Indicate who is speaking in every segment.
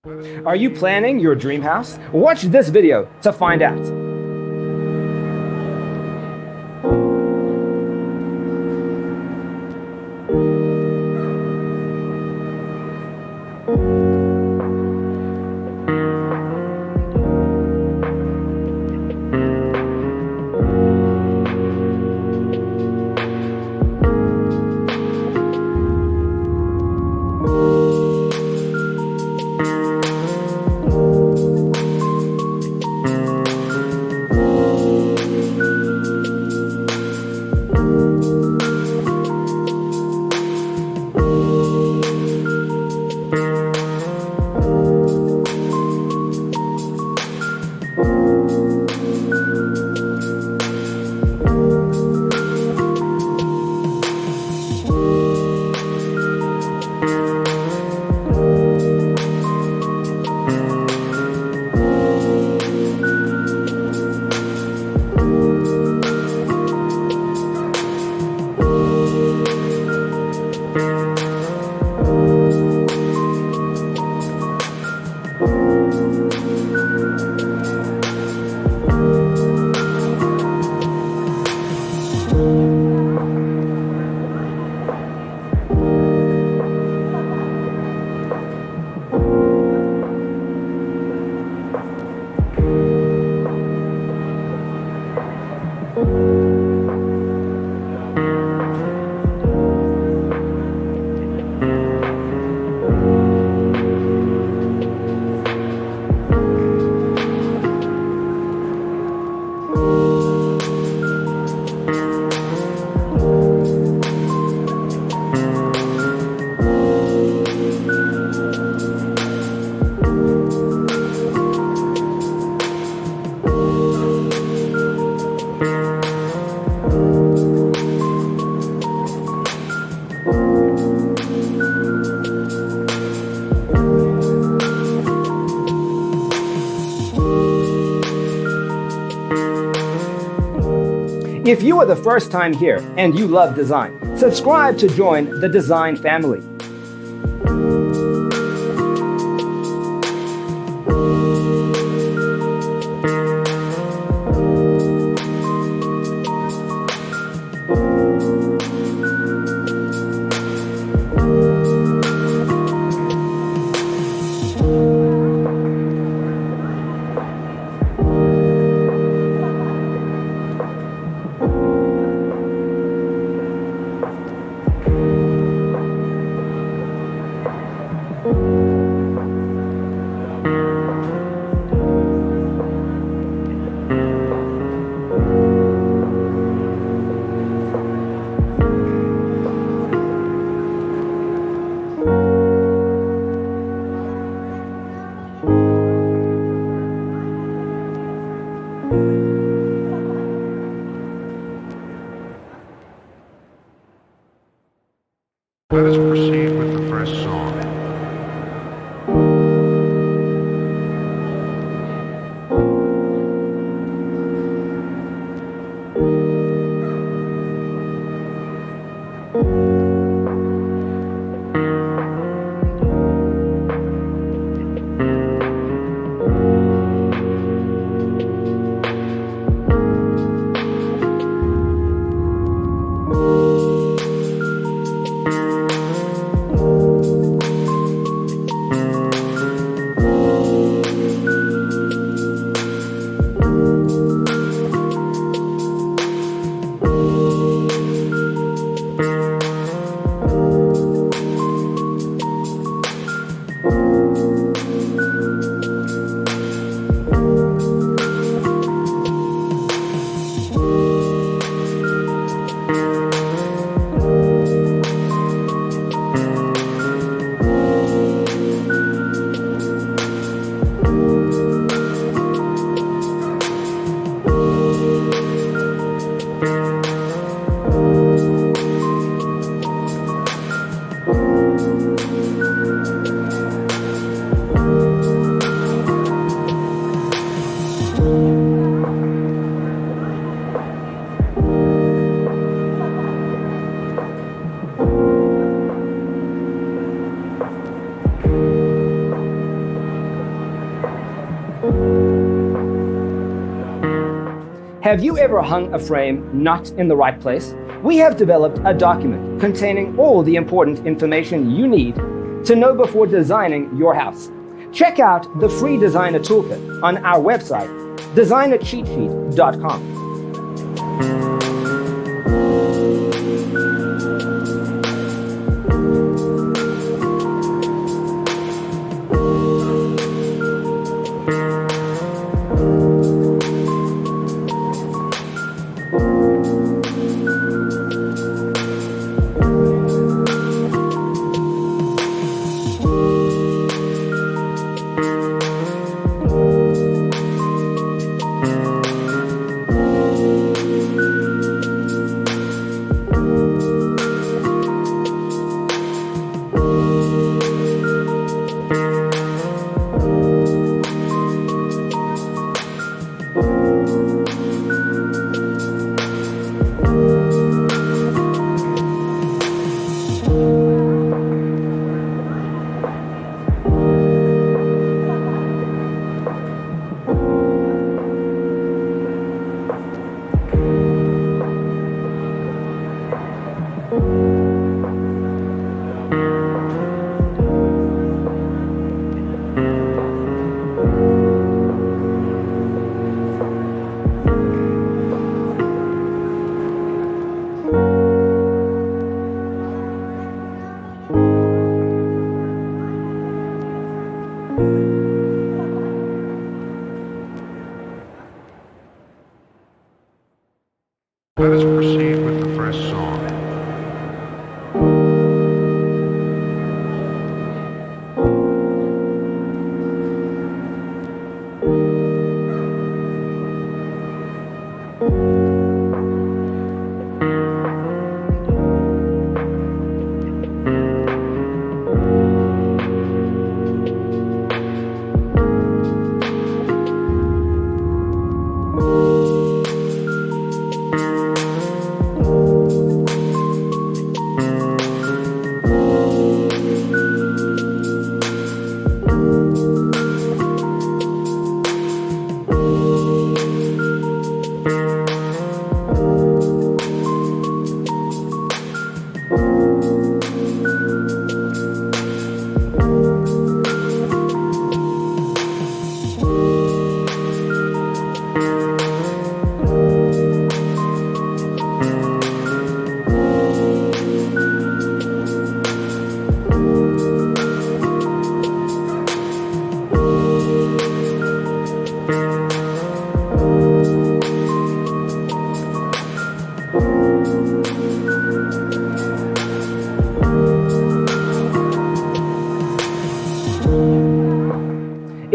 Speaker 1: Are you planning your dream house? Watch this video to find out. If you are the first time here and you love design, subscribe to join the design family.
Speaker 2: Let us proceed with the first song.
Speaker 1: Have you ever hung a frame not in the right place? We have developed a document containing all the important information you need to know before designing your house. Check out the free designer toolkit on our website, designercheatsheet.com.
Speaker 2: Let us proceed with the first song.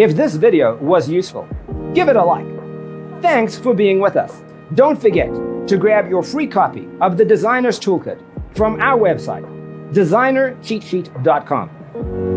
Speaker 1: If this video was useful, give it a like. Thanks for being with us. Don't forget to grab your free copy of the Designer's Toolkit from our website, designercheatsheet.com.